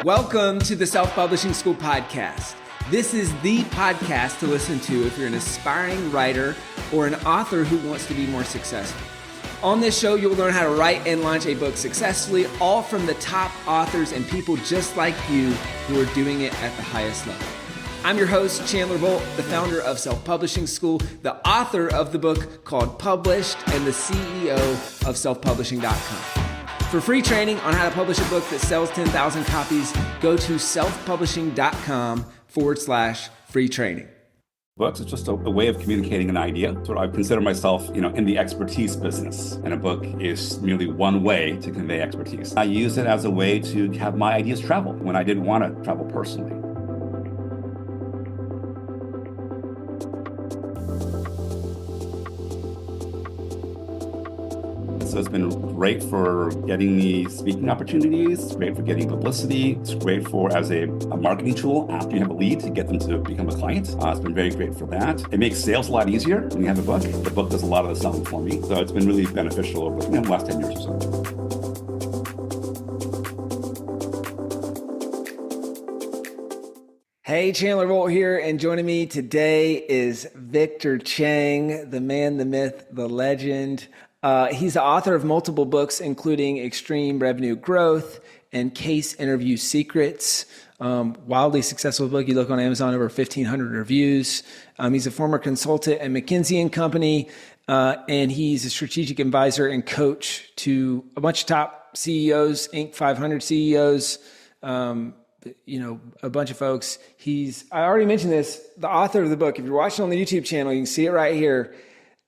Welcome to the Self-Publishing School podcast. This is the podcast to listen to if you're an aspiring writer or an author who wants to be more successful. On this show, you'll learn how to write and launch a book successfully, all from the top authors and people just like you who are doing it at the highest level. I'm your host, Chandler Bolt, the founder of Self-Publishing School, the author of the book called Published, and the CEO of selfpublishing.com. For free training on how to publish a book that sells 10,000 copies, go to selfpublishing.com/free training. Books is just a way of communicating an idea. So I consider myself, in the expertise business, and a book is merely one way to convey expertise. I use it as a way to have my ideas travel when I didn't want to travel personally. So it's been great for getting me speaking opportunities. It's great for getting publicity. It's great as a marketing tool after you have a lead to get them to become a client. It's been very great for that. It makes sales a lot easier when you have a book. The book does a lot of the selling for me. So it's been really beneficial over the last 10 years or so. Hey, Chandler Bolt here, and joining me today is Victor Chang, the man, the myth, the legend. He's the author of multiple books, including Extreme Revenue Growth and Case Interview Secrets. Wildly successful book. You look on Amazon, over 1,500 reviews. He's a former consultant at McKinsey Company, and he's a strategic advisor and coach to a bunch of top CEOs, Inc. 500 CEOs, a bunch of folks. I already mentioned this, the author of the book. If you're watching on the YouTube channel, you can see it right here.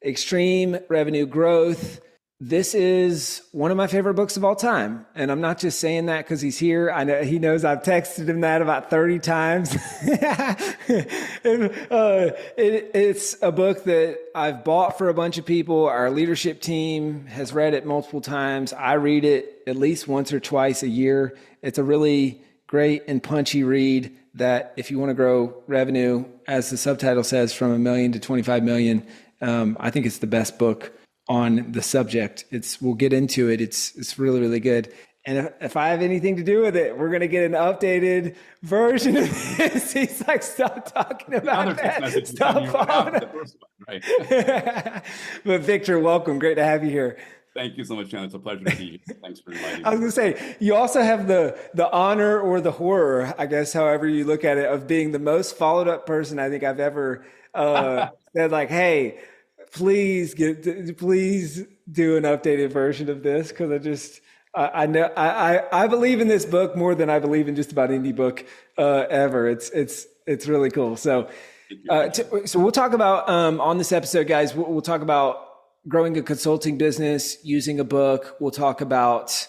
Extreme Revenue Growth. This is one of my favorite books of all time. And I'm not just saying that because he's here. I know he knows I've texted him that about 30 times. It's a book that I've bought for a bunch of people. Our leadership team has read it multiple times. I read it at least once or twice a year. It's a really great and punchy read that if you want to grow revenue, as the subtitle says, from $1 million to 25 million, I think it's the best book on the subject. We'll get into it. It's really, really good. And if I have anything to do with it, we're going to get an updated version of this. He's like, stop talking about that. Stop following it. Right. But Victor, welcome. Great to have you here. Thank you so much, John. It's a pleasure to be here. Thanks for inviting me. I was going to say, you also have the honor or the horror, I guess, however you look at it, of being the most followed up person I think I've ever said, like, hey, please do an updated version of this, because I know I believe in this book more than I believe in just about any book ever. It's really cool. So we'll talk about on this episode, guys. We'll talk about growing a consulting business using a book. We'll talk about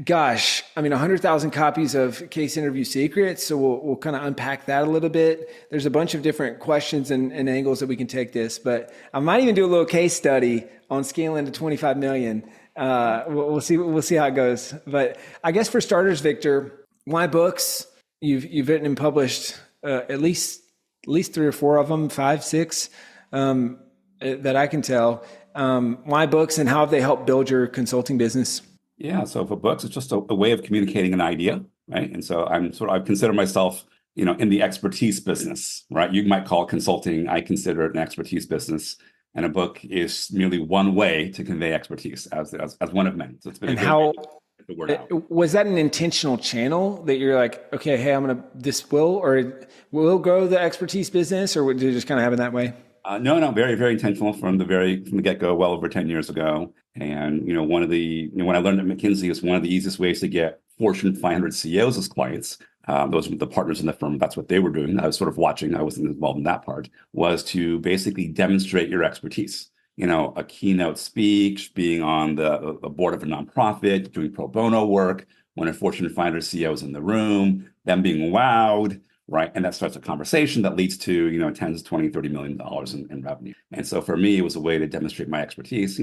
100,000 copies of Case Interview Secrets. So we'll kind of unpack that a little bit. There's a bunch of different questions and angles that we can take this, but I might even do a little case study on scaling to 25 million. We'll see how it goes. But I guess for starters, Victor, why books? You've written and published at least 3 or 4 of them, 5, 6 that I can tell. Why books, and how have they helped build your consulting business? Yeah, so for books, it's just a way of communicating an idea, right? And so I consider myself, in the expertise business, right? You might call consulting, I consider it an expertise business, and a book is merely one way to convey expertise as one of many. So it's been the word out. Was that an intentional channel that you're like, okay, hey, this will grow the expertise business, or did you just kind of have it that way? No, very, very intentional from the get-go, well over 10 years ago. And, when I learned at McKinsey, it's one of the easiest ways to get Fortune 500 CEOs as clients. Those were the partners in the firm. That's what they were doing. I was sort of watching. I wasn't involved in that part, was to basically demonstrate your expertise. A keynote speech, being on the board of a nonprofit, doing pro bono work, when a Fortune 500 CEO is in the room, them being wowed, right? And that starts a conversation that leads to, 10 to 20, $30 million in revenue. And so for me, it was a way to demonstrate my expertise,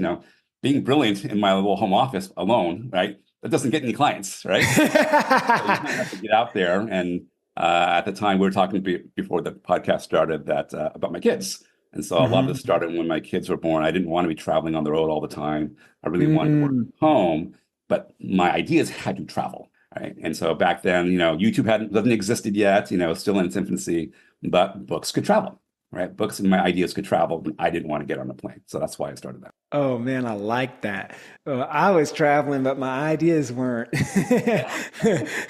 being brilliant in my little home office alone, right? That doesn't get any clients, right? So you have to get out there. And at the time we were talking before the podcast started about my kids. And so a lot of this started when my kids were born. I didn't want to be traveling on the road all the time. I really wanted to work from home, but my ideas had to travel. right? And so back then, YouTube hadn't existed yet, still in its infancy, but books could travel, right? Books and my ideas could travel, and I didn't want to get on a plane. So that's why I started that. Oh man, I like that. I was traveling, but my ideas weren't.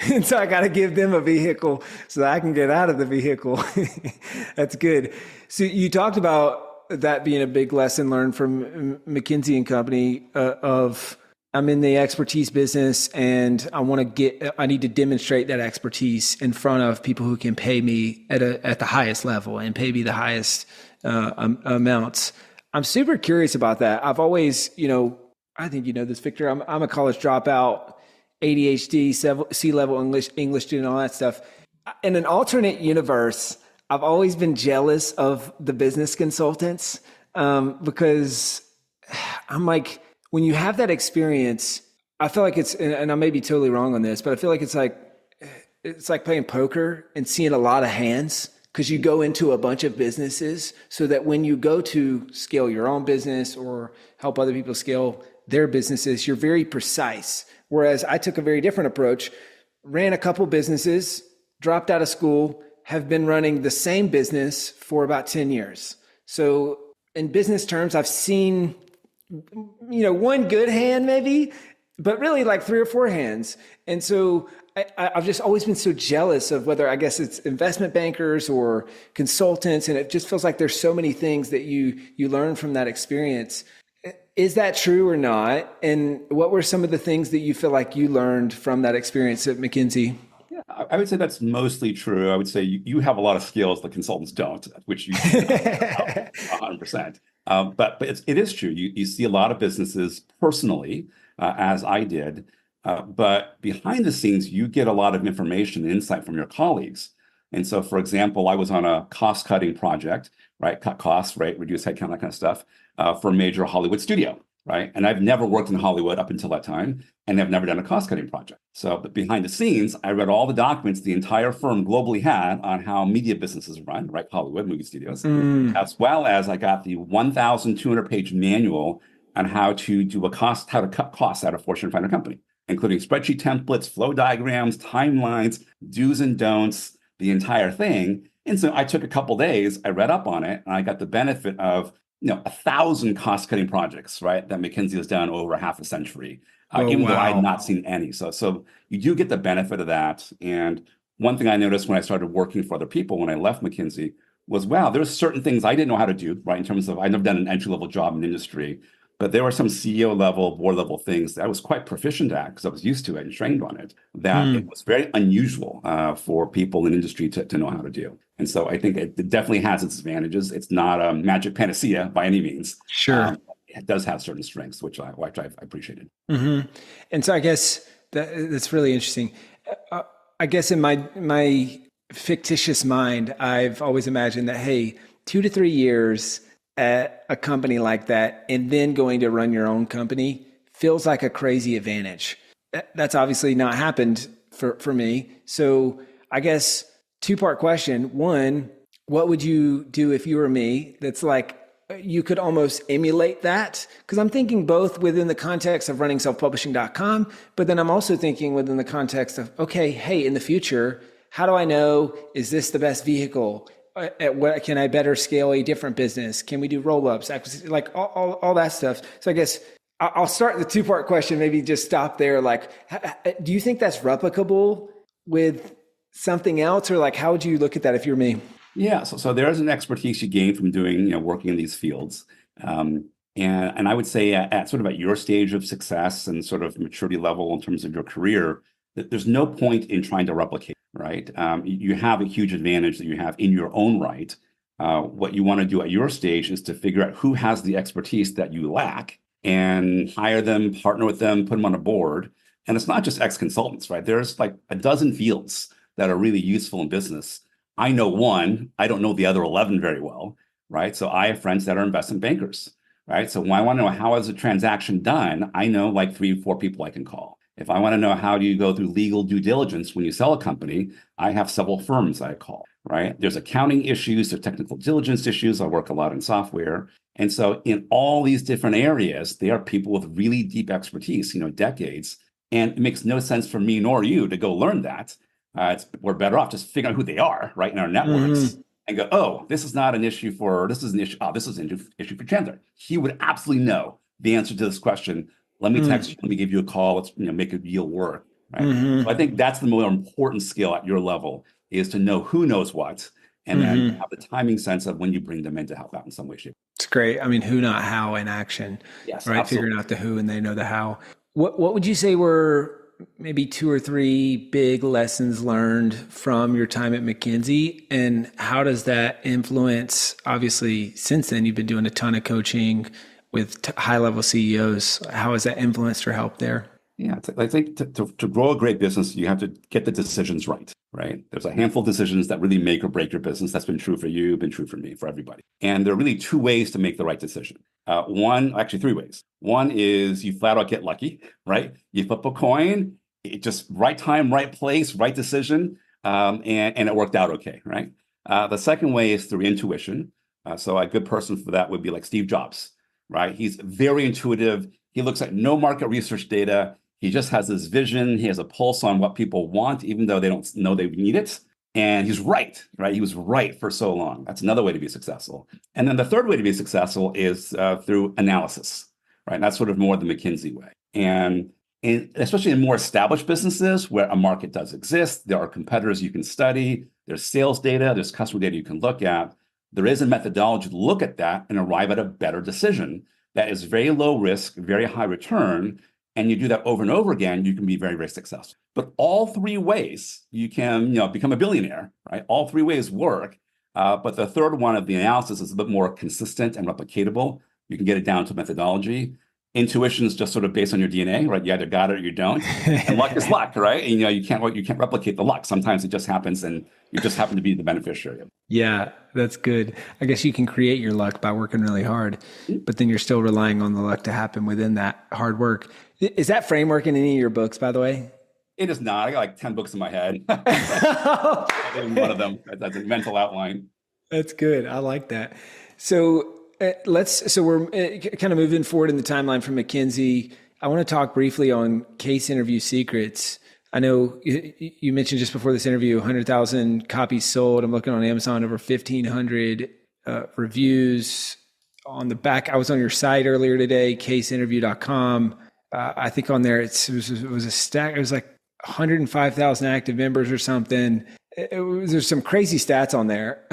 And so I got to give them a vehicle so that I can get out of the vehicle. That's good. So you talked about that being a big lesson learned from McKinsey and Company of I'm in the expertise business and I need to demonstrate that expertise in front of people who can pay me at the highest level and pay me the highest amounts. I'm super curious about that. I've always, I think you know this, Victor. I'm a college dropout, ADHD, C-level English student, all that stuff. In an alternate universe, I've always been jealous of the business consultants because I'm like, when you have that experience, I feel like and I may be totally wrong on this, but I feel like it's like playing poker and seeing a lot of hands. Because you go into a bunch of businesses so that when you go to scale your own business or help other people scale their businesses, you're very precise. Whereas I took a very different approach, ran a couple businesses, dropped out of school, have been running the same business for about 10 years. So in business terms, I've seen, one good hand maybe, but really like 3 or 4 hands. And so I've just always been so jealous of whether, I guess it's investment bankers or consultants. And it just feels like there's so many things that you learn from that experience. Is that true or not? And what were some of the things that you feel like you learned from that experience at McKinsey? Yeah, I would say that's mostly true. I would say you have a lot of skills that consultants don't, which you do 100%. But it is true. You see a lot of businesses personally, as I did. But behind the scenes, you get a lot of information and insight from your colleagues. And so, for example, I was on a cost-cutting project, right? Cut costs, right? Reduce headcount, that kind of stuff, for a major Hollywood studio, right? And I've never worked in Hollywood up until that time, and I've never done a cost-cutting project. So, but behind the scenes, I read all the documents the entire firm globally had on how media businesses run, right? Hollywood movie studios, as well as I got the 1,200-page manual on how to cut costs out of Fortune 500 company, including spreadsheet templates, flow diagrams, timelines, do's and don'ts, the entire thing. And so I took a couple days, I read up on it, and I got the benefit of 1,000 cost-cutting projects, right, that McKinsey has done over half a century, even though I had not seen any. So you do get the benefit of that. And one thing I noticed when I started working for other people when I left McKinsey was, wow, there's certain things I didn't know how to do, right, in terms of I've never done an entry-level job in industry. But there were some CEO level, board level things that I was quite proficient at because I was used to it and trained on it, that it was very unusual for people in industry to know how to do. And so I think it definitely has its advantages. It's not a magic panacea by any means. Sure. It does have certain strengths, which I appreciated. Mm-hmm. And so I guess that's really interesting. I guess in my fictitious mind, I've always imagined that, hey, 2 to 3 years at a company like that and then going to run your own company feels like a crazy advantage. That's obviously not happened for me. So I guess 2-part question. One, what would you do if you were me? That's like, you could almost emulate that. Because I'm thinking both within the context of running selfpublishing.com, but then I'm also thinking within the context of, okay, hey, in the future, how do I know, is this the best vehicle? At what can I better scale a different business? Can we do roll-ups, like all that stuff? So I guess I'll start the 2-part question, maybe just stop there. Like, do you think that's replicable with something else? Or like, how would you look at that if you're me? Yeah, so there is an expertise you gain from doing, working in these fields. And I would say at sort of at your stage of success and sort of maturity level in terms of your career, that there's no point in trying to replicate, right? You have a huge advantage that you have in your own right. What you want to do at your stage is to figure out who has the expertise that you lack and hire them, partner with them, put them on a board. And it's not just ex-consultants, right? There's like a dozen fields that are really useful in business. I know one, I don't know the other 11 very well, right? So I have friends that are investment bankers, right? So when I want to know how is a transaction done, I know like 3 or 4 people I can call. If I want to know how do you go through legal due diligence when you sell a company, I have several firms I call, right? There's accounting issues, there's technical diligence issues. I work a lot in software. And so in all these different areas, there are people with really deep expertise, decades. And it makes no sense for me nor you to go learn that. We're better off just figuring out who they are, right, in our networks, and go, oh, this is not an issue for, this is an issue, oh, this is an issue for Chandler. He would absolutely know the answer to this question. Let me text you, let me give you a call, let's make a deal work, right? So I think that's the more important skill at your level, is to know who knows what, and then have the timing sense of when you bring them in to help out in some way, shape. It's great. I mean, who, not how in action, Yes, right? absolutely. Figuring out the who and they know the how. What would you say were maybe 2 or 3 big lessons learned from your time at McKinsey? And how does that influence, obviously, since then, you've been doing a ton of coaching with high-level CEOs. How has that influenced or helped there? Yeah, I think to grow a great business, you have to get the decisions right? There's a handful of decisions that really make or break your business. That's been true for you, been true for me, for everybody. And there are really 2 ways to make the right decision. Actually 3 ways. One is you flat out get lucky, right? You flip a coin, it just right time, right place, right decision, and it worked out okay, right? The second way is through intuition. So a good person for that would be like Steve Jobs, right? He's very intuitive. He looks at no market research data. He just has this vision. He has a pulse on what people want, even though they don't know they need it. And he's right? He was right for so long. That's another way to be successful. And then the third way to be successful is through analysis, right? And that's sort of more the McKinsey way. And especially in more established businesses where a market does exist, there are competitors you can study, there's sales data, there's customer data you can look at. There is a methodology to look at that and arrive at a better decision that is very low risk, very high return, and you do that over and over again, you can be very, very successful. But all 3 ways you can, become a billionaire, right? All 3 ways work. But the third one of the analysis is a bit more consistent and replicatable. You can get it down to methodology. Intuition is just sort of based on your DNA, right? You either got it or you don't. And luck is luck, right? And, you can't replicate the luck. Sometimes it just happens, and you just happen to be the beneficiary of it. Yeah, that's good. I guess you can create your luck by working really hard, but then you're still relying on the luck to happen within that hard work. Is that framework in any of your books, by the way? It is not. I got like 10 books in my head. One of them. That's a mental outline. That's good. I like that. So we're kind of moving forward in the timeline from McKinsey. I want to talk briefly on case interview secrets. I know you mentioned just before this interview, 100,000 copies sold. I'm looking on Amazon, over 1,500 reviews. On the back, I was on your site earlier today, caseinterview.com. I think on there it was a stack. It was like 105,000 active members or something. There's some crazy stats on there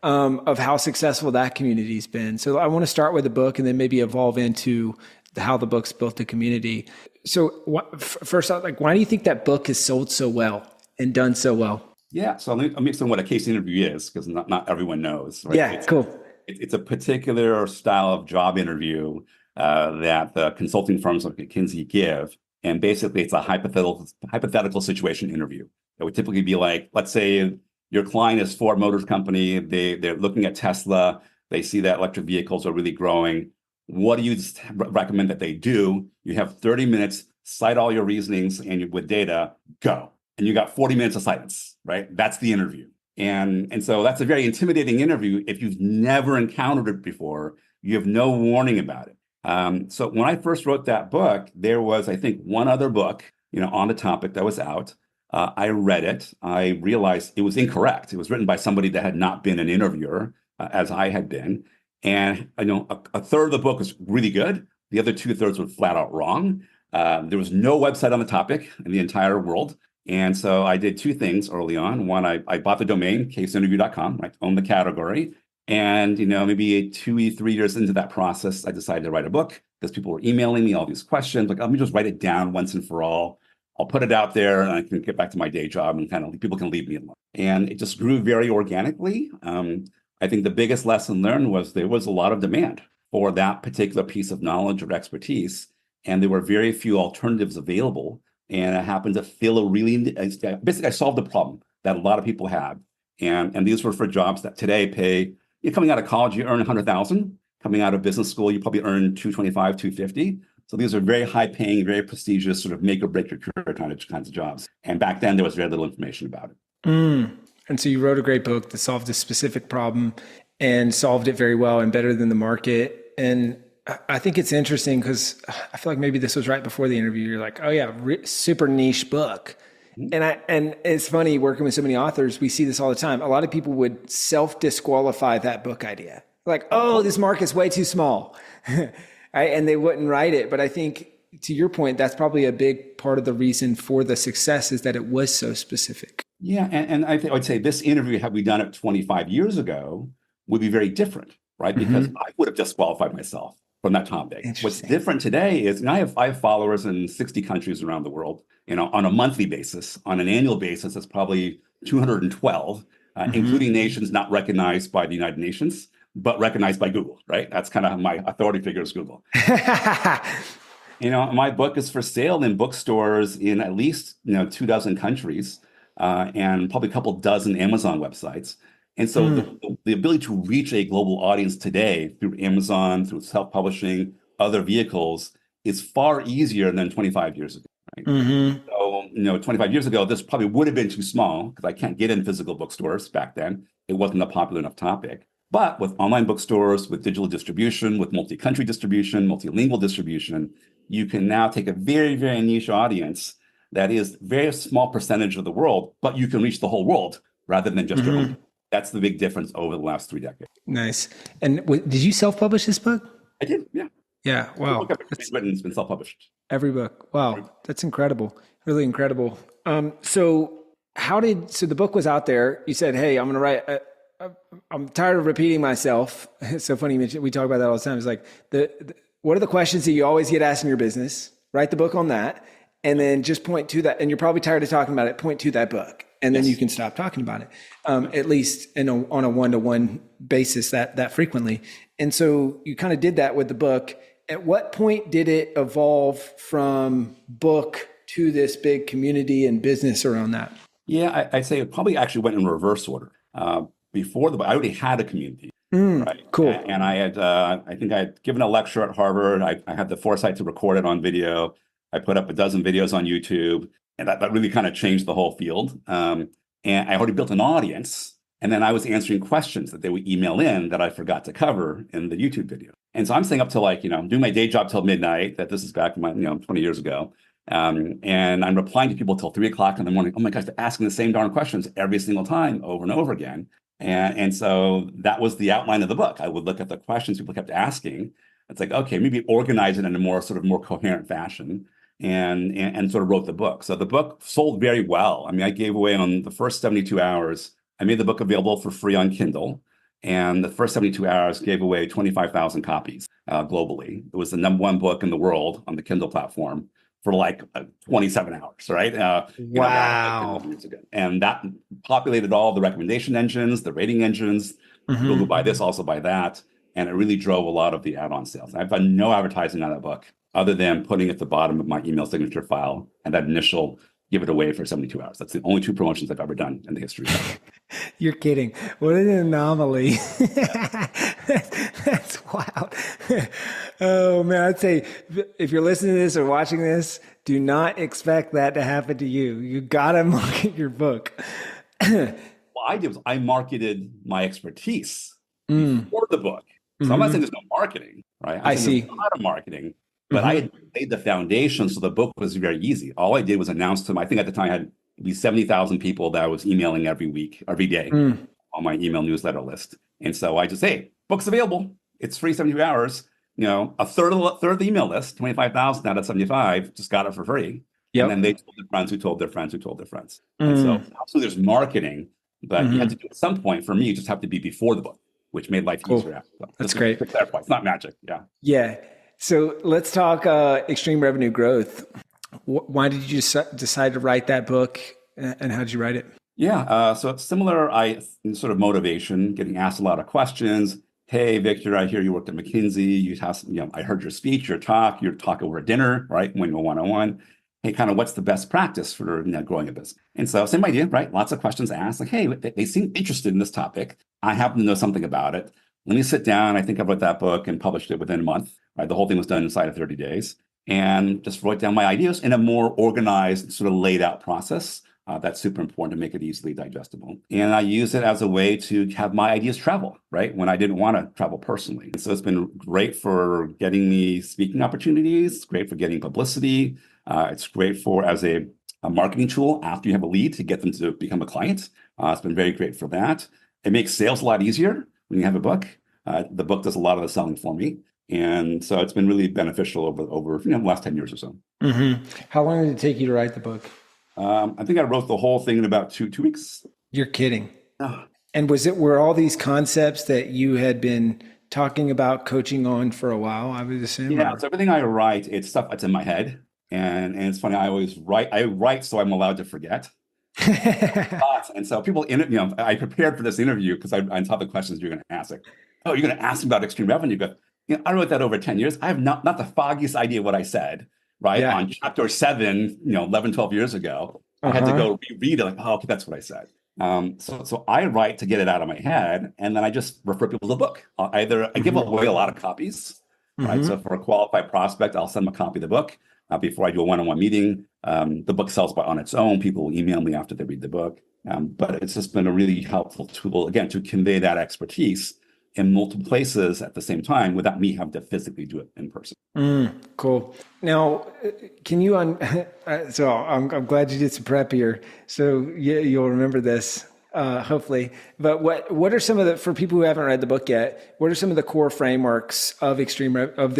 of how successful that community's been. So I want to start with the book and then maybe evolve into how the book's built the community. So first off, why do you think that book has sold so well and done so well? Yeah, so let me explain what a case interview is, because not everyone knows. Right? Yeah, cool. It's a particular style of job interview that the consulting firms like McKinsey give. And basically, it's a hypothetical situation interview. It would typically be like, let's say your client is Ford Motors Company. They're looking at Tesla. They see that electric vehicles are really growing. What do you recommend that they do? You have 30 minutes, cite all your reasonings and with data, go. And you got 40 minutes of silence, right? That's the interview. And so that's a very intimidating interview. If you've never encountered it before, you have no warning about it. So when I first wrote that book, there was, I think, one other book, on the topic that was out. I read it. I realized it was incorrect. It was written by somebody that had not been an interviewer, as I had been. And I know a third of the book was really good. The other 2/3 were flat out wrong. There was no website on the topic in the entire world. And so I did 2 things early on. One, I bought the domain, caseinterview.com, right? Owned the category. And, maybe 2-3 years into that process, I decided to write a book because people were emailing me all these questions. Like, let me just write it down once and for all. I'll put it out there and I can get back to my day job and kind of people can leave me alone. And it just grew very organically. I think the biggest lesson learned was there was a lot of demand for that particular piece of knowledge or expertise. And there were very few alternatives available. And I happened to fill basically I solved the problem that a lot of people had. And these were for jobs that today pay, you're coming out of college, you earn 100,000. Coming out of business school, you probably earn 225, 250. So these are very high paying, very prestigious, sort of make or break your career kinds of jobs. And back then there was very little information about it. And so you wrote a great book that solved a specific problem and solved it very well and better than the market. And I think it's interesting because I feel like maybe this was right before the interview. You're like, oh yeah, super niche book. And it's funny working with so many authors, we see this all the time. A lot of people would self-disqualify that book idea. Like, oh, this market's way too small. Right? And they wouldn't write it. But I think to your point, that's probably a big part of the reason for the success is that it was so specific. Yeah, and I would say this interview, had we done it 25 years ago, would be very different, right? Because I would have disqualified myself from that topic. What's different today is, I have followers in 60 countries around the world, on a monthly basis. On an annual basis, it's probably 212, including nations not recognized by the United Nations, but recognized by Google, right? That's kind of my authority figure is Google. My book is for sale in bookstores in at least 24 countries, and probably a couple dozen Amazon websites. And so the ability to reach a global audience today through Amazon, through self-publishing, other vehicles is far easier than 25 years ago. Right? So, 25 years ago, this probably would have been too small because I can't get in physical bookstores back then. It wasn't a popular enough topic. But with online bookstores, with digital distribution, with multi-country distribution, multilingual distribution, you can now take a very, very niche audience that is a very small percentage of the world, but you can reach the whole world rather than just your own. That's the big difference over the last 3 decades. Nice. And did you self-publish this book? I did, yeah. Yeah, wow. It's written, it's been self-published. Every book. Wow, that's incredible. Really incredible. So the book was out there. You said, hey, I'm going to write, I'm tired of repeating myself. It's so funny. We talk about that all the time. It's like, what are the questions that you always get asked in your business? Write the book on that. And then just point to that. And you're probably tired of talking about it. Point to that book. And then you can stop talking about it, at least on a one-to-one basis that frequently. And so you kind of did that with the book. At what point did it evolve from book to this big community and business around that? Yeah, I'd say it probably actually went in reverse order. Before the book, I already had a community. Right. Cool. And I had, I think I had given a lecture at Harvard. I had the foresight to record it on video. I put up a dozen videos on YouTube. And that really kind of changed the whole field. And I already built an audience. And then I was answering questions that they would email in that I forgot to cover in the YouTube video. And so I'm staying up till doing my day job till midnight, that this is back in my, 20 years ago. And I'm replying to people till 3:00 in the morning. Oh my gosh, they're asking the same darn questions every single time over and over again. And so that was the outline of the book. I would look at the questions people kept asking. It's like, okay, maybe organize it in a more coherent fashion. And sort of wrote the book. So the book sold very well. I mean, I gave away on the first 72 hours, I made the book available for free on Kindle. And the first 72 hours gave away 25,000 copies globally. It was the #1 book in the world on the Kindle platform for 27 hours, right? Wow. And that populated all the recommendation engines, the rating engines. Google buy this, also buy that. And it really drove a lot of the add-on sales. I've done no advertising on that book, other than putting at the bottom of my email signature file and that initial give it away for 72 hours. That's the only 2 promotions I've ever done in the history of it. You're kidding. What an anomaly. That's wild. Oh man, I'd say if you're listening to this or watching this, do not expect that to happen to you. You gotta market your book. What I did was I marketed my expertise before the book. So I'm not saying there's no marketing, right? I see. There's a lot of marketing. But I had laid the foundation, so the book was very easy. All I did was announce to them. I think at the time I had maybe 70,000 people that I was emailing every day on my email newsletter list. And so I just say, hey, book's available. It's free 72 hours. A third of the email list, 25,000 out of 75, just got it for free. Yep. And then they told their friends who told their friends who told their friends. And so obviously there's marketing, but you have to do it at some point. For me, you just have to be before the book, which made life easier after. So that's great. It's not magic. Yeah. Yeah. So let's talk extreme revenue growth. Why did you decide to write that book, and how did you write it? Yeah, so it's similar. Sort of motivation, getting asked a lot of questions. Hey, Victor, I hear you worked at McKinsey. I heard your speech, your talk over dinner, right? When you're one-on-one. Hey, kind of what's the best practice for growing a business? And so same idea, right? Lots of questions asked. Like, hey, they seem interested in this topic. I happen to know something about it. Let me sit down. I think I wrote that book and published it within a month. Right, the whole thing was done inside of 30 days, and just wrote down my ideas in a more organized, sort of laid out process. That's super important to make it easily digestible. And I use it as a way to have my ideas travel, right? When I didn't want to travel personally. And so it's been great for getting me speaking opportunities. It's great for getting publicity. It's great for as a marketing tool after you have a lead to get them to become a client. It's been very great for that. It makes sales a lot easier when you have a book. The book does a lot of the selling for me. And so it's been really beneficial over the last 10 years or so. Mm-hmm. How long did it take you to write the book? I think I wrote the whole thing in about two weeks. You're kidding. Oh. And were all these concepts that you had been talking about coaching on for a while, I would assume? Yeah, so everything I write, it's stuff that's in my head. And it's funny, I write so I'm allowed to forget. And so people, I prepared for this interview because I saw the questions you're going to ask. Like, oh, you're going to ask me about extreme revenue. But I wrote that over 10 years. I have not the foggiest idea what I said, right? Yeah. On chapter 7, 11, 12 years ago. I had to go reread it, like, oh, okay, that's what I said. So I write to get it out of my head, and then I just refer people to the book. I give away a lot of copies, right? So for a qualified prospect, I'll send them a copy of the book before I do a one-on-one meeting. The book sells on its own. People will email me after they read the book. But it's just been a really helpful tool, again, to convey that expertise in multiple places at the same time without me having to physically do it in person. Cool. Now, can you so I'm glad you did some prep here. So you'll remember this, hopefully. But what are some of for people who haven't read the book yet, what are some of the core frameworks of the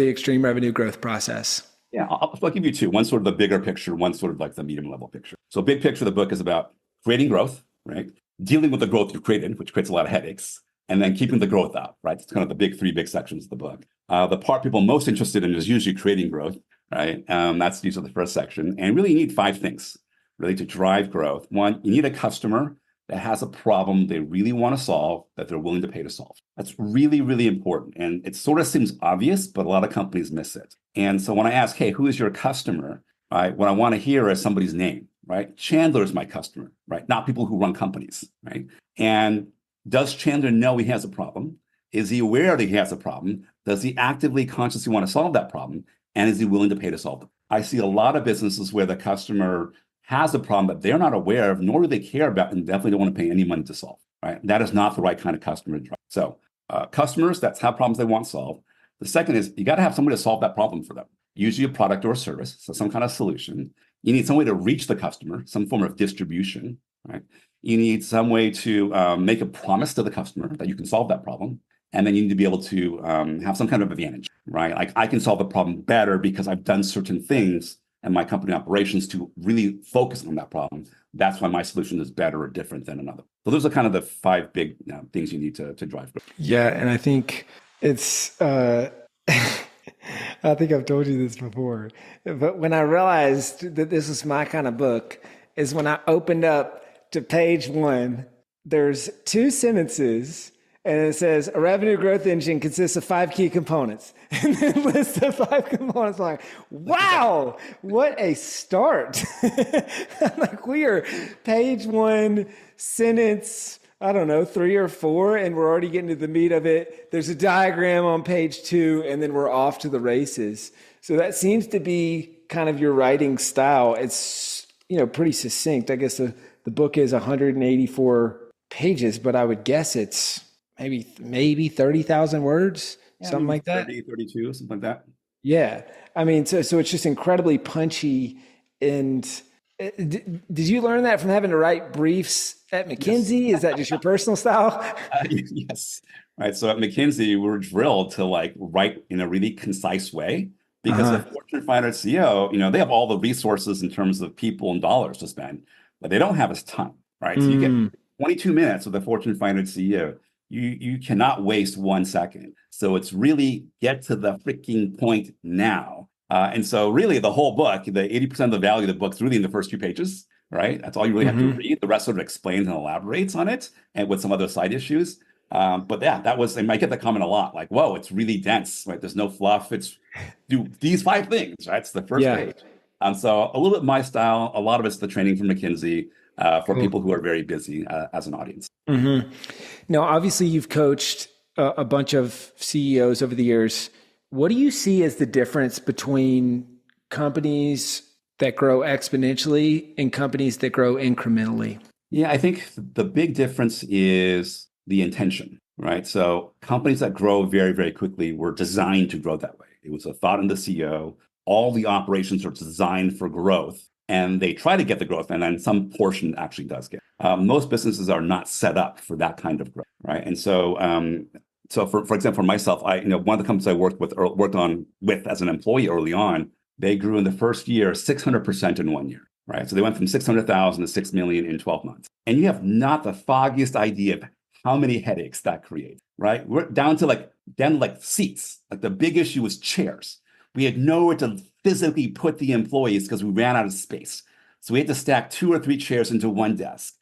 extreme revenue growth process? Yeah, I'll give you two. One sort of the bigger picture, one sort of like the medium level picture. So big picture of the book is about creating growth, right? Dealing with the growth you've created, which creates a lot of headaches, and then keeping the growth up, right? It's kind of the three big sections of the book. The part people are most interested in is usually creating growth, right? That's usually the first section. And really you need 5 things really to drive growth. One, you need a customer that has a problem they really want to solve that they're willing to pay to solve. That's really, really important. And it sort of seems obvious, but a lot of companies miss it. And so when I ask, hey, who is your customer? Right? What I want to hear is somebody's name, right? Chandler is my customer, right? Not people who run companies, right? And does Chandler know he has a problem? Is he aware that he has a problem? Does he actively, consciously want to solve that problem? And is he willing to pay to solve it? I see a lot of businesses where the customer has a problem that they're not aware of, nor do they care about, and definitely don't want to pay any money to solve, right? That is not the right kind of customer to drive. So customers, that's how problems they want solved. The second is you got to have somebody to solve that problem for them. Usually a product or a service, so some kind of solution. You need some way to reach the customer, some form of distribution, right? You need some way to make a promise to the customer that you can solve that problem. And then you need to be able to have some kind of advantage, right? Like I can solve the problem better because I've done certain things in my company operations to really focus on that problem. That's why my solution is better or different than another. So those are kind of the 5 big things you need to drive growth. Yeah, and I think it's, I think I've told you this before, but when I realized that this was my kind of book is when I opened up to page 1, there's 2 sentences and it says a revenue growth engine consists of 5 key components, and then lists the 5 components. I'm like, wow, what a start. I'm like, we are page 1, sentence, I don't know, 3 or 4, and we're already getting to the meat of it. There's a diagram on page 2, and then we're off to the races. So that seems to be kind of your writing style. It's, pretty succinct. I guess the book is 184 pages, but I would guess it's maybe 30,000 words, something like that. 30, 32, something like that. Yeah. I mean, so it's just incredibly punchy. And did you learn that from having to write briefs at McKinsey? Yes. Is that just your personal style? Yes. Right. So at McKinsey, we're drilled to write in a really concise way because the Fortune 500 CEO, they have all the resources in terms of people and dollars to spend, but they don't have a ton, right? So you get 22 minutes with the Fortune 500 CEO. You cannot waste 1 second. So it's really get to the freaking point now. And so really the whole book, the 80% of the value of the book's really in the first few pages, right? That's all you really have to read. The rest sort of explains and elaborates on it and with some other side issues. But yeah, and I get that comment a lot, like, whoa, it's really dense, right? There's no fluff. It's do these 5 things, right? It's the first page. So a little bit my style, a lot of it's the training from McKinsey for people who are very busy as an audience. Now, obviously you've coached a bunch of CEOs over the years. What do you see as the difference between companies that grow exponentially and companies that grow incrementally? Yeah, I think the big difference is the intention, right? So companies that grow very, very quickly were designed to grow that way. It was a thought in the CEO. All the operations are designed for growth, and they try to get the growth, and then some portion actually does get. Most businesses are not set up for that kind of growth, right? And so for example, for myself, one of the companies I worked on with as an employee early on, they grew in the first year 600% in 1 year. Right. So they went from 600,000 to 6 million in 12 months. And you have not the foggiest idea of how many headaches that creates, right? We're down to seats. Like the big issue was chairs. We had nowhere to physically put the employees because we ran out of space. So we had to stack 2 or 3 chairs into one desk.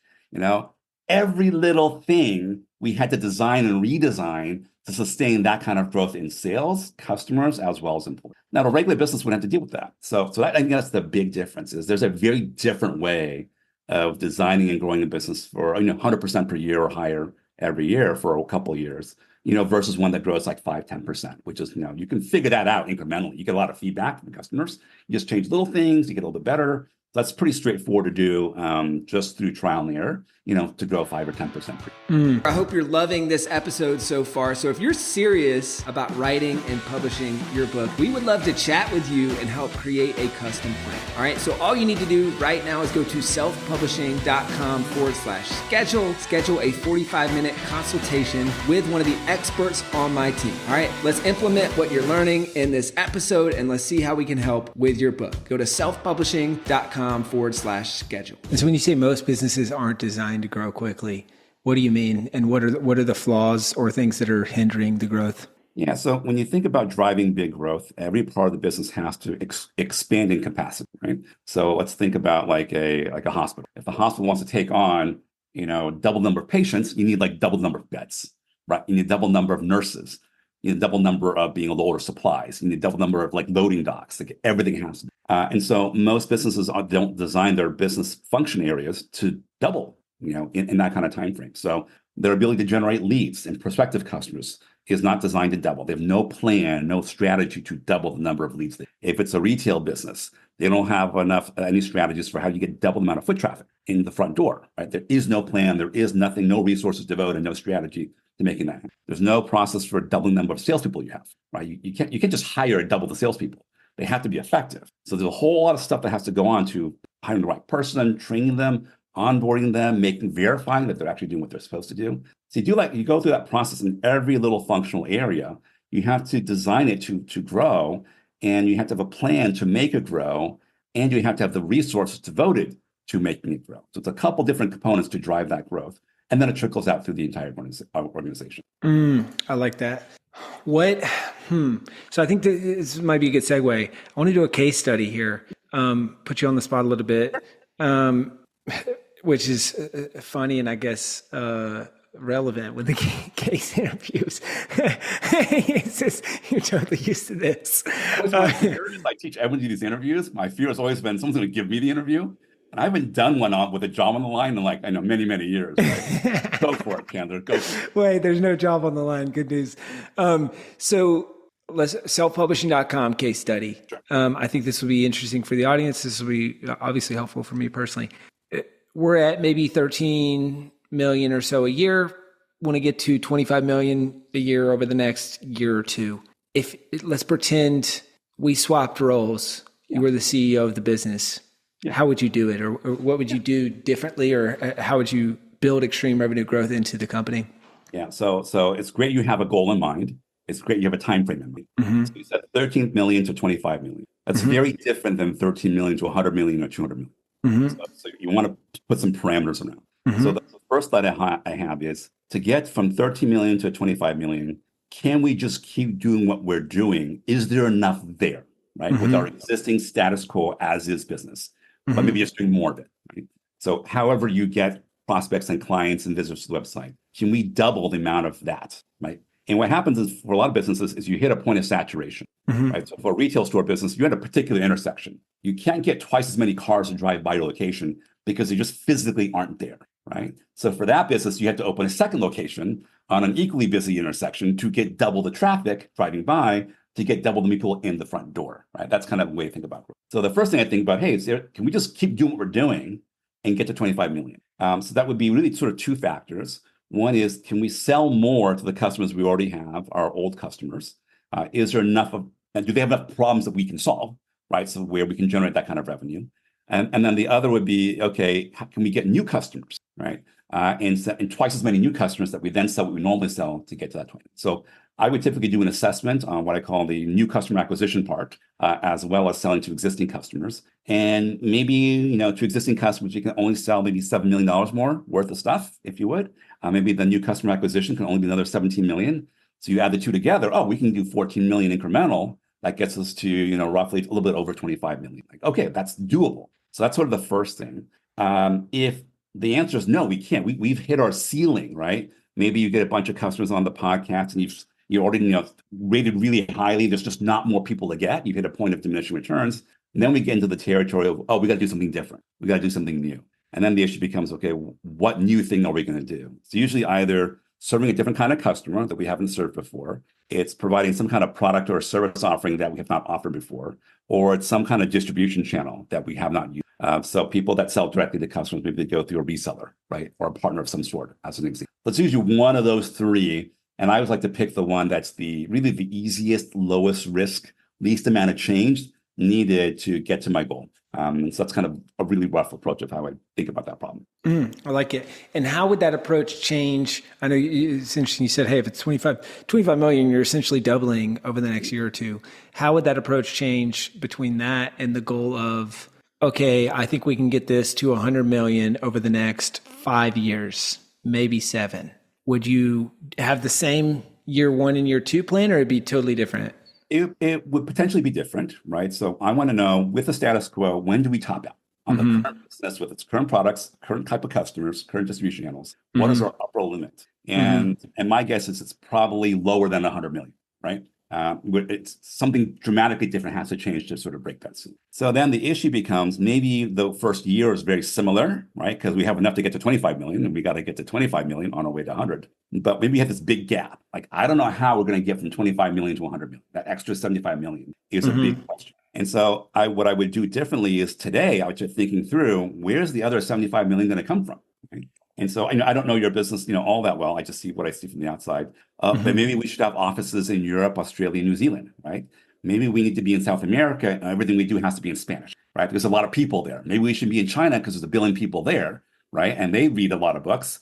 Every little thing we had to design and redesign to sustain that kind of growth in sales, customers, as well as employees. Now, a regular business wouldn't have to deal with that. So that, I think that's the big difference. Is there's a very different way of designing and growing a business for 100% per year or higher every year for a couple of years, versus one that grows like 5-10%, which is you can figure that out incrementally. You get a lot of feedback from customers. You just change little things, you get a little bit better. That's pretty straightforward to do just through trial and error, to grow 5 or 10% per year. I hope you're loving this episode so far. So if you're serious about writing and publishing your book, we would love to chat with you and help create a custom plan. All right. So all you need to do right now is go to selfpublishing.com/schedule. Schedule a 45-minute consultation with one of the experts on my team. All right. Let's implement what you're learning in this episode and let's see how we can help with your book. Go to selfpublishing.com/schedule. And so when you say most businesses aren't designed to grow quickly, what do you mean? And what are the flaws or things that are hindering the growth? Yeah, so when you think about driving big growth, every part of the business has to expand in capacity, right? So let's think about like a hospital. If the hospital wants to take on, double number of patients, you need like double the number of beds, right? You need double number of nurses. You need double number of being able to order supplies. You need double number of like loading docks. Like everything has to. And so most businesses don't design their business function areas to double, in that kind of time frame. So their ability to generate leads and prospective customers is not designed to double. They have no plan, no strategy to double the number of leads. If it's a retail business, they don't have any strategies for how you get double the amount of foot traffic in the front door, right? There is no plan. There is nothing, no resources devoted, no strategy to making that happen. There's no process for doubling the number of salespeople you have, right? You can't just hire and double the salespeople. They have to be effective. So there's a whole lot of stuff that has to go on to hiring the right person, training them, onboarding them, verifying that they're actually doing what they're supposed to do. So you go through that process in every little functional area. You have to design it to grow, and you have to have a plan to make it grow, and you have to have the resources devoted to making it grow. So it's a couple different components to drive that growth, and then it trickles out through the entire organization. I like that. So I think this might be a good segue. I want to do a case study here, put you on the spot a little bit, which is funny and I guess relevant with the case interviews. You're totally used to this. My fear is I teach everyone to do these interviews. My fear has always been someone's going to give me the interview. And I haven't done one with a job on the line in many, many years. Right? Go for it, Chandler. Go for it. Wait, there's no job on the line. Good news. So let's selfpublishing.com case study. Sure. I think this will be interesting for the audience. This will be obviously helpful for me personally. We're at maybe 13 million or so a year. Want to get to 25 million a year over the next year or two. Let's pretend we swapped roles. You were the CEO of the business. Yeah. How would you do it? Or what would you do differently? Or how would you build extreme revenue growth into the company? Yeah. So it's great you have a goal in mind. It's great you have a time frame in mind. Mm-hmm. So you said 13 million to 25 million. That's very different than 13 million to 100 million or 200 million. Mm-hmm. So you want to put some parameters around. Mm-hmm. So the first thought I have is to get from 13 million to 25 million, can we just keep doing what we're doing? Is there enough there, right? Mm-hmm. With our existing status quo as is business, but maybe just doing more of it, right? So however you get prospects and clients and visitors to the website, can we double the amount of that, right? And what happens is for a lot of businesses is you hit a point of saturation, right? So for a retail store business, you're at a particular intersection. You can't get twice as many cars to drive by your location because they just physically aren't there, right? So for that business, you have to open a second location on an equally busy intersection to get double the traffic driving by to get double the people in the front door, right? That's kind of the way to think about growth. So the first thing I think about, hey, can we just keep doing what we're doing and get to 25 million? So that would be really sort of two factors. One is, can we sell more to the customers we already have, our old customers? Is there enough of, and do they have enough problems that we can solve, right? So where we can generate that kind of revenue. And then the other would be, okay, how can we get new customers, right? And twice as many new customers that we then sell what we normally sell to get to that 20. So I would typically do an assessment on what I call the new customer acquisition part, as well as selling to existing customers. And maybe, to existing customers, you can only sell maybe $7 million more worth of stuff, if you would. Maybe the new customer acquisition can only be another 17 million. So you add the two together, we can do 14 million incremental. That gets us to, roughly a little bit over 25 million. Like, okay, that's doable. So that's sort of the first thing. If the answer is no, we can't. We've hit our ceiling, right? Maybe you get a bunch of customers on the podcast and you're already rated really highly. There's just not more people to get. You've hit a point of diminishing returns. And then we get into the territory of, we got to do something different. We got to do something new. And then the issue becomes, okay, what new thing are we going to do? It's usually either serving a different kind of customer that we haven't served before. It's providing some kind of product or service offering that we have not offered before, or it's some kind of distribution channel that we have not used. So people that sell directly to customers, maybe they go through a reseller, right? Or a partner of some sort, as an example. It's usually one of those three. And I always like to pick the one that's really the easiest, lowest risk, least amount of change needed to get to my goal. And so that's kind of a really rough approach of how I think about that problem. I like it. And how would that approach change? I know it's interesting. You said, hey, if it's 25 million, you're essentially doubling over the next year or two. How would that approach change between that and the goal of, okay, I think we can get this to 100 million over the next 5 years, maybe 7? Would you have the same year 1 and year 2 plan, or it'd be totally different? It would potentially be different, right? So I want to know, with the status quo, when do we top out on the current business with its current products, current type of customers, current distribution channels? What is our upper limit? And my guess is it's probably lower than 100 million, right? It's something dramatically different has to change to sort of break that scene. So then the issue becomes, maybe the first year is very similar, right? Because we have enough to get to 25 million and we got to get to 25 million on our way to 100. But maybe we have this big gap. Like, I don't know how we're going to get from 25 million to 100 million. That extra 75 million is a big question. And so what I would do differently is, today I was just thinking through, where's the other 75 million going to come from? Right? And so I don't know your business, all that well. I just see what I see from the outside. But maybe we should have offices in Europe, Australia, New Zealand, right? Maybe we need to be in South America, and everything we do has to be in Spanish, right? Because there's a lot of people there. Maybe we should be in China because there's 1 billion people there, right? And they read a lot of books.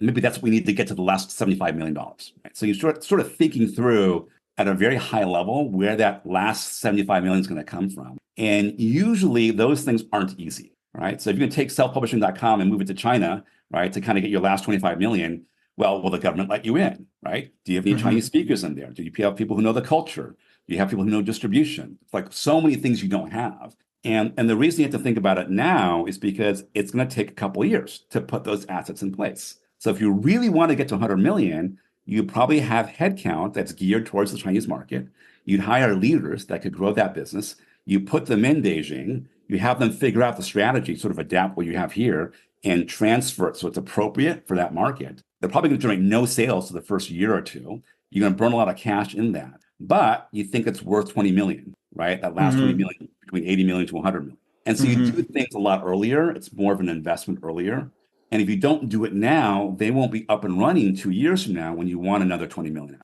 Maybe that's what we need to get to the last $75 million, right? So you sort of thinking through at a very high level where that last 75 million is going to come from. And usually those things aren't easy. Right. So if you can take selfpublishing.com and move it to China, right, to kind of get your last 25 million, well, will the government let you in? Right. Do you have any Chinese speakers in there? Do you have people who know the culture? Do you have people who know distribution? It's like so many things you don't have. And the reason you have to think about it now is because it's going to take a couple of years to put those assets in place. So if you really want to get to 100 million, you probably have headcount that's geared towards the Chinese market. You'd hire leaders that could grow that business. You put them in Beijing. You have them figure out the strategy, sort of adapt what you have here and transfer it so it's appropriate for that market. They're probably going to generate no sales for the first year or two. You're going to burn a lot of cash in that, but you think it's worth 20 million, right? That last 20 million, between 80 million to 100 million. And so you do things a lot earlier. It's more of an investment earlier. And if you don't do it now, they won't be up and running 2 years from now when you want another 20 million.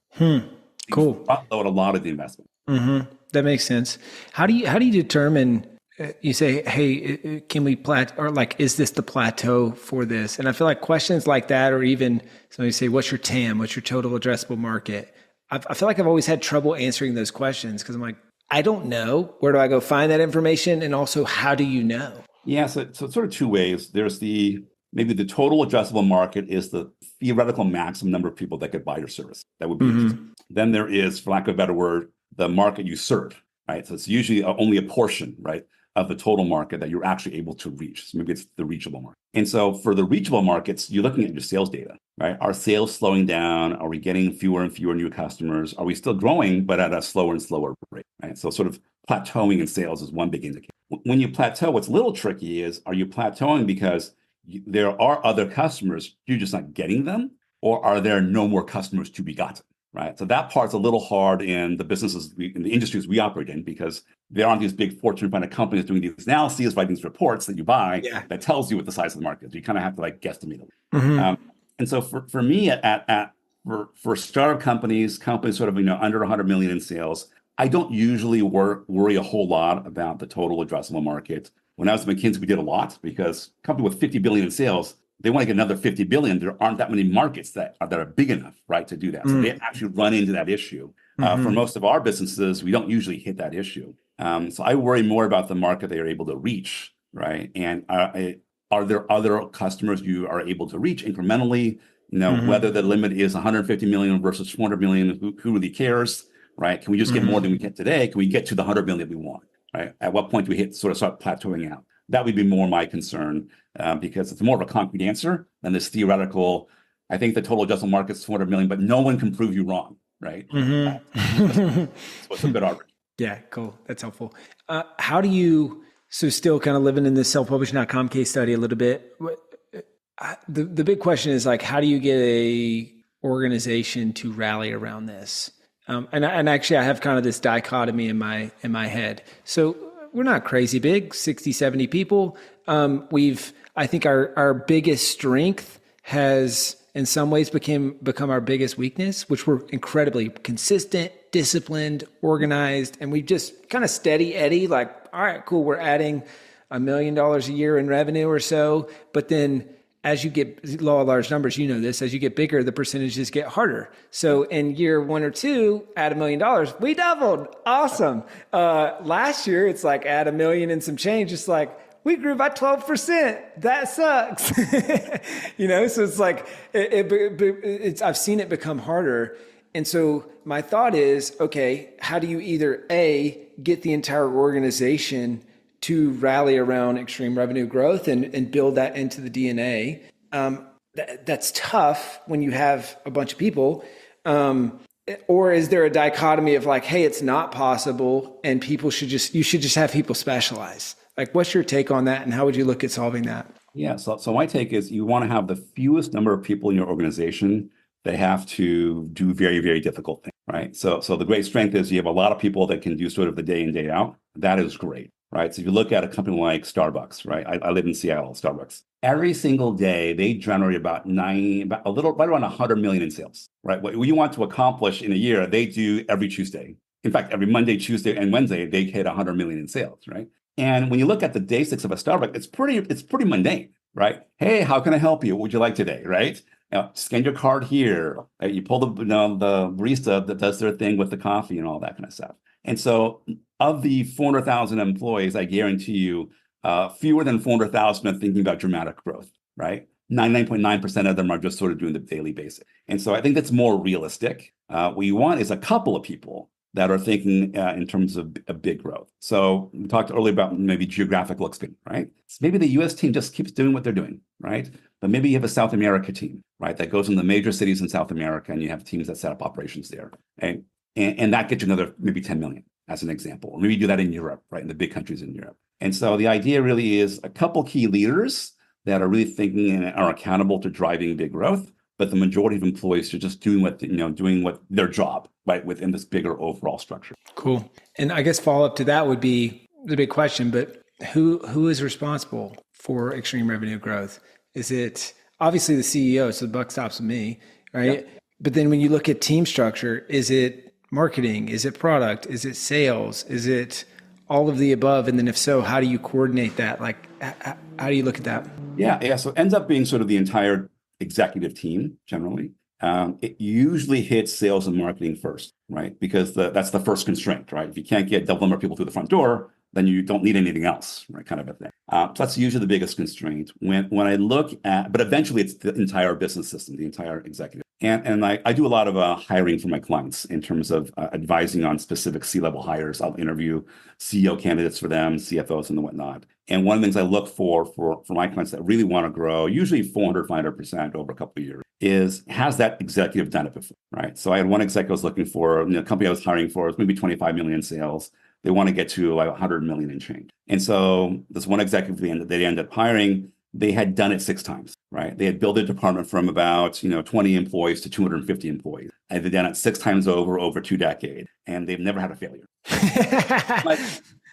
Cool. Front load a lot of the investment. That makes sense. How do you determine? You say, hey, can we or like, is this the plateau for this? And I feel like questions like that, or even somebody say, what's your TAM? What's your total addressable market? I feel like I've always had trouble answering those questions because I'm like, I don't know. Where do I go find that information? And also, how do you know? Yeah, so it's sort of two ways. There's maybe the total addressable market is the theoretical maximum number of people that could buy your service. That would be interesting. Then there is, for lack of a better word, the market you serve, right? So it's usually only a portion, right, of the total market that you're actually able to reach. So maybe it's the reachable market. And so for the reachable markets, you're looking at your sales data, right? Are sales slowing down? Are we getting fewer and fewer new customers? Are we still growing, but at a slower and slower rate, right? So sort of plateauing in sales is one big indicator. When you plateau, what's a little tricky is, are you plateauing because there are other customers, you're just not getting them? Or are there no more customers to be gotten, right? So that part's a little hard in the businesses, in the industries we operate in, because there aren't these big Fortune 500 companies doing these analyses, writing these reports that you buy Yeah. that tells you what the size of the market is. You kind of have to like guesstimate it. Mm-hmm. And so for me for startup companies sort of under 100 million in sales, I don't usually worry a whole lot about the total addressable market. When I was at McKinsey, we did a lot because a company with 50 billion in sales, they want to get another 50 billion. There aren't that many markets that are big enough, right, to do that. So they actually run into that issue. For most of our businesses, we don't usually hit that issue. So I worry more about the market they are able to reach, right? And are there other customers you are able to reach incrementally? Whether the limit is 150 million versus 400 million, who really cares, right? Can we just get more than we get today? Can we get to the 100 million we want, right? At what point do we start plateauing out? That would be more my concern because it's more of a concrete answer than this theoretical. I think the total addressable market is 400 million, but no one can prove you wrong, right? So it's a bit arbitrary. Yeah, cool. That's helpful. How do you, so still kind of living in this self-publishing.com case study a little bit, the big question is like, how do you get a organization to rally around this? And actually I have kind of this dichotomy in my head. So we're not crazy big, 60, 70 people. I think our biggest strength has in some ways become our biggest weakness, which we're incredibly consistent, disciplined, organized, and we just kind of steady Eddie, like, all right, cool, we're adding $1 million a year in revenue or so. But then as you get law of large numbers, you know this, as you get bigger, the percentages get harder. So in year 1 or 2, add $1 million, we doubled. Awesome. Last year, it's like add $1 million and some change. It's like, we grew by 12%. That sucks. So it's like, I've seen it become harder. And so my thought is, okay, how do you either A, get the entire organization to rally around extreme revenue growth and build that into the DNA? That's tough when you have a bunch of people. Or is there a dichotomy of like, hey, it's not possible and you should just have people specialize? Like, what's your take on that, and how would you look at solving that? Yeah, so my take is you want to have the fewest number of people in your organization that have to do very, very difficult things, right? So the great strength is you have a lot of people that can do sort of the day in, day out. That is great, right? So if you look at a company like Starbucks, right? I live in Seattle, Starbucks. Every single day, they generate right around 100 million in sales, right? What you want to accomplish in a year, they do every Tuesday. In fact, every Monday, Tuesday, and Wednesday, they hit 100 million in sales, right? And when you look at the basics of a Starbucks, it's pretty mundane, right? Hey, how can I help you? What would you like today, right? Scan your card here. You pull the barista that does their thing with the coffee and all that kind of stuff. And so of the 400,000 employees, I guarantee you, fewer than 400,000 are thinking about dramatic growth, right? 99.9% of them are just sort of doing the daily basic. And so I think that's more realistic. What you want is a couple of people that are thinking in terms of a big growth. So we talked earlier about maybe geographical expansion, right? So maybe the US team just keeps doing what they're doing, right? But maybe you have a South America team, right? That goes in the major cities in South America, and you have teams that set up operations there. Okay? And that gets you another maybe 10 million as an example. Or maybe you do that in Europe, right? In the big countries in Europe. And so the idea really is a couple key leaders that are really thinking and are accountable to driving big growth, but the majority of employees are just doing what their job, right, within this bigger overall structure. Cool. And I guess follow up to that would be the big question, but who is responsible for extreme revenue growth? Is it obviously the CEO, so the buck stops with me, right? Yep. But then when you look at team structure, is it marketing? Is it product? Is it sales? Is it all of the above? And then if so, how do you coordinate that? Like, how do you look at that? Yeah. So it ends up being sort of the entire executive team generally. It usually hits sales and marketing first, right? Because that's the first constraint, right? If you can't get double number of people through the front door, then you don't need anything else, right? Kind of a thing. So that's usually the biggest constraint. When I look at, but eventually it's the entire business system, the entire executive. And I do a lot of hiring for my clients in terms of advising on specific C-level hires. I'll interview CEO candidates for them, CFOs and whatnot. And one of the things I look for my clients that really want to grow, usually 400, 500% over a couple of years, has that executive done it before, right? So I had one executive I was looking for, the company I was hiring for was maybe 25 million in sales. They want to get to like 100 million in change. And so this one executive they ended up hiring, they had done it 6 times, right? They had built a department from about, 20 employees to 250 employees. And they've done it 6 times over 2 decades, and they've never had a failure. Like,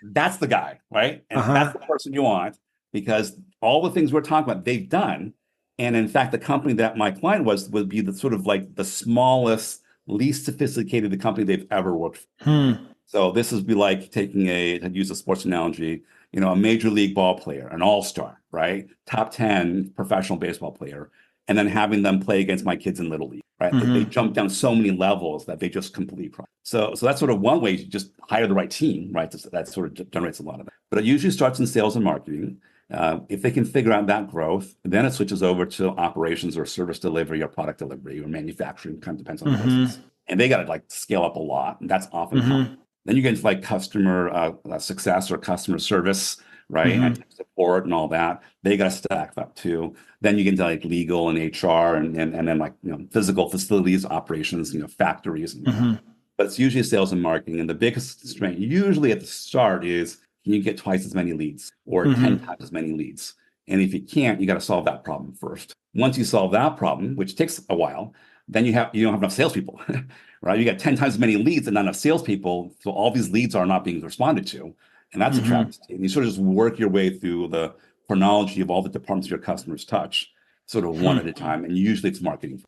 that's the guy, right? And that's the person you want, because all the things we're talking about, they've done. And in fact, the company that my client would be the sort of like the smallest, least sophisticated the company they've ever worked for. So this would be like taking to use a sports analogy, a major league ball player, an all-star, right? Top 10 professional baseball player, and then having them play against my kids in Little League, right? They jump down so many levels that they just completely cry. So that's sort of one way you just hire the right team, right? That sort of generates a lot of it. But it usually starts in sales and marketing. If they can figure out that growth, then it switches over to operations or service delivery or product delivery or manufacturing, kind of depends on the business. And they got to like scale up a lot, and that's often common. Then you get into like customer success or customer service, right? And support and all that. They got to stack up too. Then you get into like legal and HR and then like physical facilities, operations, factories. But it's usually sales and marketing. And the biggest constraint usually at the start is, can you get twice as many leads or 10 times as many leads? And if you can't, you got to solve that problem first. Once you solve that problem, which takes a while, then you don't have enough salespeople, right? You got 10 times as many leads and not enough salespeople. So all these leads are not being responded to. And that's a travesty. And you sort of just work your way through the chronology of all the departments your customers touch, sort of one at a time. And usually it's marketing.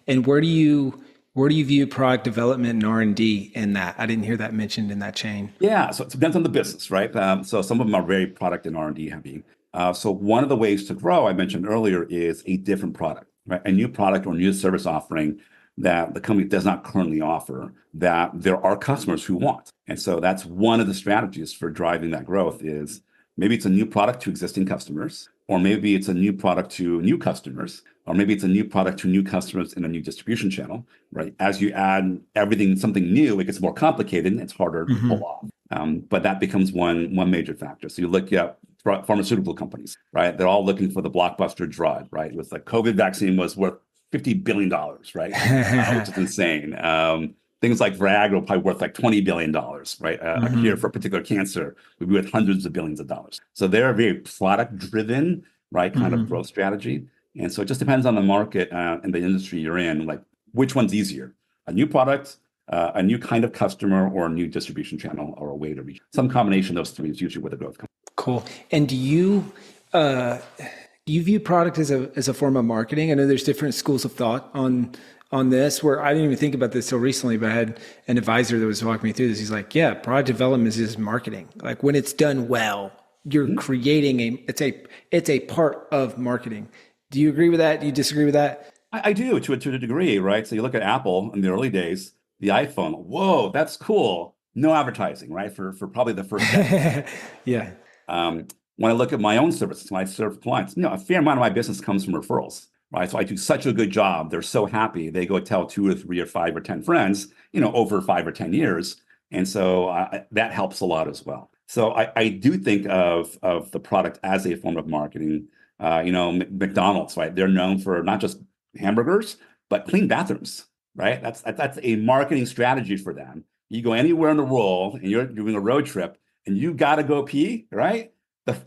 And where do you view product development and R&D in that? I didn't hear that mentioned in that chain. Yeah, so it depends on the business, right? So some of them are very product and R&D heavy. So one of the ways to grow, I mentioned earlier, is a different product, right? A new product or new service offering that the company does not currently offer that there are customers who want. And so that's one of the strategies for driving that growth is maybe it's a new product to existing customers, or maybe it's a new product to new customers, or maybe it's a new product to new customers in a new distribution channel, right? As you add something new, it gets more complicated and it's harder to pull off. But that becomes one major factor. So you look at pharmaceutical companies, right? They're all looking for the blockbuster drug, right? With the COVID vaccine was worth $50 billion, right? Which is insane. Things like Viagra are probably worth like $20 billion, right? A cure for a particular cancer would be worth hundreds of billions of dollars. So they're a very product-driven, right, kind of growth strategy. And so it just depends on the market and the industry you're in, like which one's easier, a new product, a new kind of customer, or a new distribution channel or a way to reach. Some combination of those three is usually where the growth comes. Cool. And do you view product as a form of marketing? I know there's different schools of thought on this, where I didn't even think about this till recently, but I had an advisor that was walking me through this. He's like, yeah, product development is just marketing. Like when it's done well, you're creating it's a part of marketing. Do you agree with that? Do you disagree with that? I do to a degree, right? So you look at Apple in the early days, the iPhone, whoa, that's cool. No advertising, right? For probably the first decade. Yeah. When I look at my own services, when I serve clients, a fair amount of my business comes from referrals, right? So I do such a good job. They're so happy. They go tell 2 or 3 or 5 or 10 friends, over 5 or 10 years. And so that helps a lot as well. So I do think of the product as a form of marketing. McDonald's, right? They're known for not just hamburgers, but clean bathrooms, right? That's a marketing strategy for them. You go anywhere in the world and you're doing a road trip and you got to go pee, right?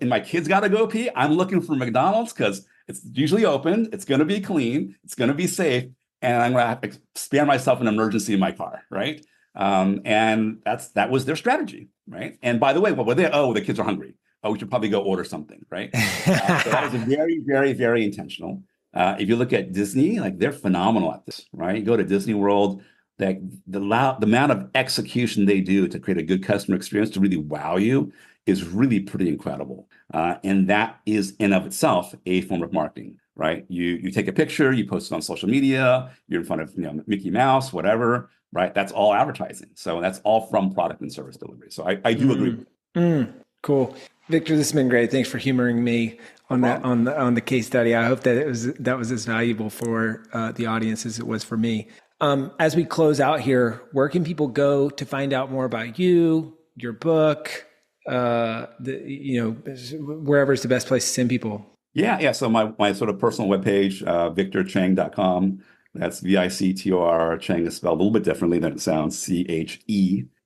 And my kids got to go pee. I'm looking for McDonald's because it's usually open. It's going to be clean. It's going to be safe. And I'm going to have to spare myself an emergency in my car, right? And that was their strategy, right? And by the way, what were they? Oh, the kids are hungry. Oh, we should probably go order something, right? So that was very, very, very intentional. If you look at Disney, like they're phenomenal at this, right? You go to Disney World, that the amount of execution they do to create a good customer experience to really wow you is really pretty incredible. And that is in of itself a form of marketing, right? You take a picture, you post it on social media, you're in front of Mickey Mouse, whatever, right? That's all advertising. So that's all from product and service delivery. So I do agree. Cool. Victor, this has been great. Thanks for humoring me on that on the case study. I hope that was as valuable for the audience as it was for me. As we close out here, where can people go to find out more about you, your book, wherever is the best place to send people? Yeah. So my sort of personal webpage, victorchang.com. That's VICTOR. Cheng is spelled a little bit differently than it sounds, CHENG.com.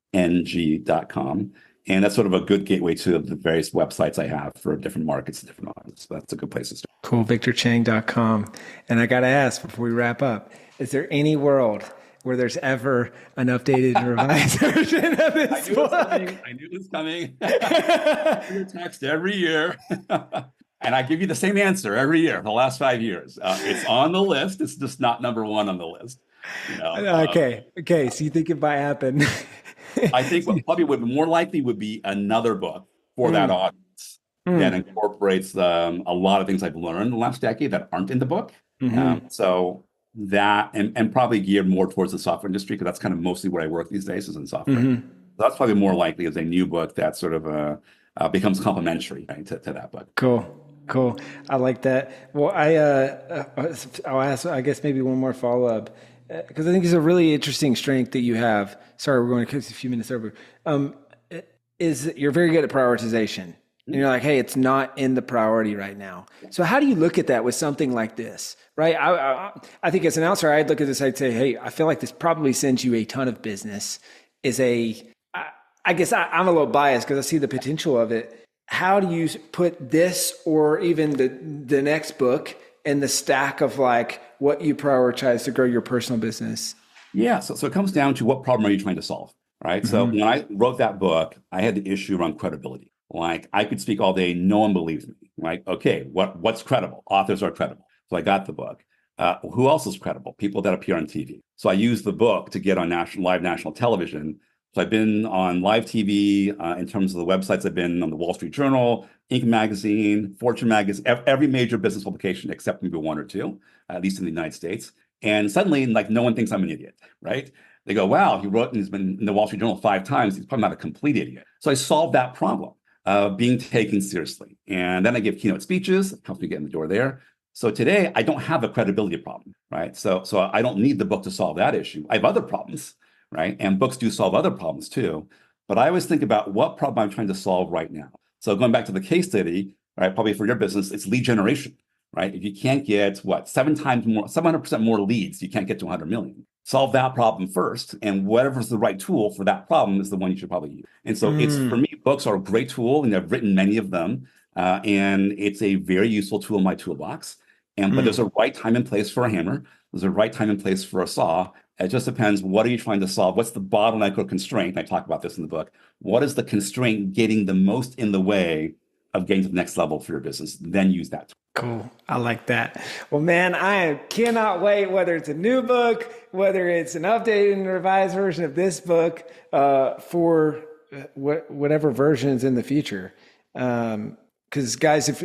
And that's sort of a good gateway to the various websites I have for different markets and different audiences. So that's a good place to start. Cool, victorchang.com. And I got to ask before we wrap up, is there any world where there's ever an updated and revised version of this book? I knew it was coming. Your text every year. And I give you the same answer every year for the last 5 years. It's on the list. It's just not number one on the list. Okay. So you think it might happen? I think what probably would be more likely would be another book for that audience that incorporates a lot of things I've learned in the last decade that aren't in the book. So that and probably geared more towards the software industry, because that's kind of mostly where I work these days, is in software. So that's probably more likely as a new book that sort of becomes complementary, right, to that book. Cool. I like that. Well, I'll ask, I guess, maybe one more follow-up, because I think it's a really interesting strength that you have. Sorry, we're going to a few minutes over. Is that you're very good at prioritization. And you're like, hey, it's not in the priority right now. So how do you look at that with something like this, right? I think as an outsider, I'd look at this, I'd say, hey, I feel like this probably sends you a ton of business. I guess I'm a little biased because I see the potential of it. How do you put this or even the next book in the stack of like what you prioritize to grow your personal business? Yeah, so it comes down to what problem are you trying to solve, right? So when I wrote that book, I had the issue around credibility. Like, I could speak all day, no one believes me. Like, okay, what's credible? Authors are credible. So I got the book. Who else is credible? People that appear on TV. So I used the book to get on live national television. So I've been on live TV in terms of the websites. I've been on the Wall Street Journal, Inc. magazine, Fortune magazine, every major business publication except maybe one or two, at least in the United States. And suddenly, like, no one thinks I'm an idiot, right? They go, wow, he wrote and he's been in the Wall Street Journal 5 times. He's probably not a complete idiot. So I solved that problem. Being taken seriously. And then I give keynote speeches, it helps me get in the door there. So today I don't have a credibility problem, right? So I don't need the book to solve that issue. I have other problems, right? And books do solve other problems too. But I always think about what problem I'm trying to solve right now. So going back to the case study, right? Probably for your business, it's lead generation, right? If you can't get 700% more leads, you can't get to 100 million. Solve that problem first, and whatever's the right tool for that problem is the one you should probably use. And so it's, for me, books are a great tool, and I've written many of them, and it's a very useful tool in my toolbox. But there's a right time and place for a hammer. There's a right time and place for a saw. It just depends, what are you trying to solve? What's the bottleneck or constraint? I talk about this in the book. What is the constraint getting the most in the way of getting to the next level for your business? Then use that tool. Cool. I like that. Well, man, I cannot wait, whether it's a new book, whether it's an updated and revised version of this book, for whatever versions in the future. Because guys,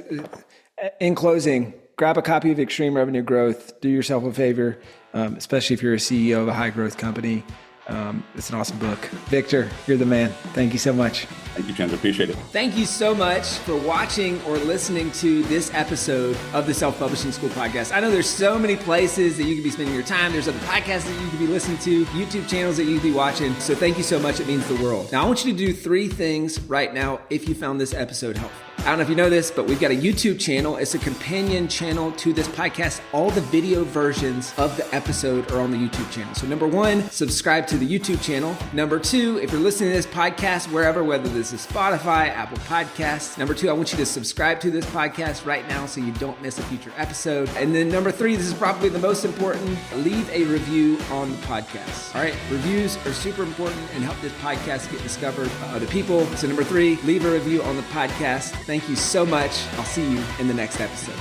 in closing, grab a copy of Extreme Revenue Growth. Do yourself a favor, especially if you're a CEO of a high growth company. It's an awesome book. Victor, you're the man. Thank you so much. Thank you, Cheng. Appreciate it. Thank you so much for watching or listening to this episode of the Self-Publishing School podcast. I know there's so many places that you could be spending your time. There's other podcasts that you could be listening to, YouTube channels that you could be watching. So thank you so much. It means the world. Now, I want you to do 3 things right now if you found this episode helpful. I don't know if you know this, but we've got a YouTube channel. It's a companion channel to this podcast. All the video versions of the episode are on the YouTube channel. So number 1, subscribe to the YouTube channel. Number 2, if you're listening to this podcast wherever, whether this is Spotify, Apple Podcasts. Number 2, I want you to subscribe to this podcast right now so you don't miss a future episode. And then number 3, this is probably the most important, leave a review on the podcast. All right, reviews are super important and help this podcast get discovered by other people. So number 3, leave a review on the podcast. Thank you so much. I'll see you in the next episode.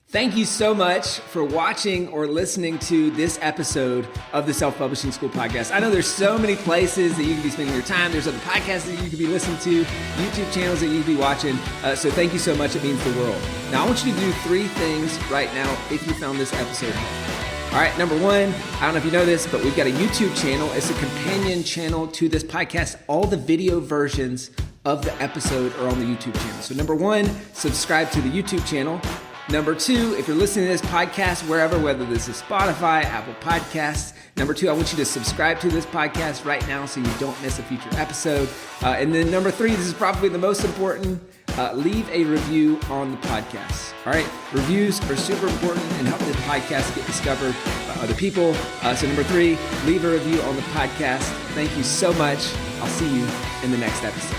Thank you so much for watching or listening to this episode of the Self-Publishing School podcast. I know there's so many places that you can be spending your time. There's other podcasts that you could be listening to, YouTube channels that you could be watching. So thank you so much. It means the world. Now, I want you to do 3 things right now if you found this episode helpful. All right, number 1, I don't know if you know this, but we've got a YouTube channel. It's a companion channel to this podcast. All the video versions of the episode are on the YouTube channel. So number 1, subscribe to the YouTube channel. Number 2, if you're listening to this podcast wherever, whether this is Spotify, Apple Podcasts. Number 2, I want you to subscribe to this podcast right now so you don't miss a future episode. And then number 3, this is probably the most important, leave a review on the podcast. All right, reviews are super important and help the podcast get discovered by other people. So number 3, leave a review on the podcast. Thank you so much. I'll see you in the next episode.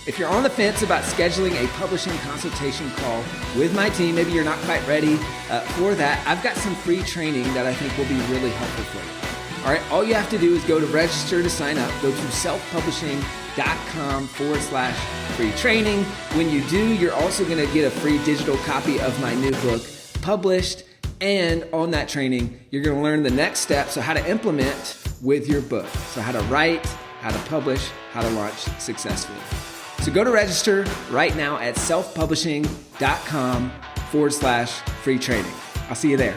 If you're on the fence about scheduling a publishing consultation call with my team, maybe you're not quite ready for that, I've got some free training that I think will be really helpful for you. All right, all you have to do is go to register to sign up. Go to selfpublishing.com/free training. When you do, you're also going to get a free digital copy of my new book published. And on that training, you're going to learn the next steps of how to implement with your book. So how to write, how to publish, how to launch successfully. So go to register right now at selfpublishing.com/free training. I'll see you there.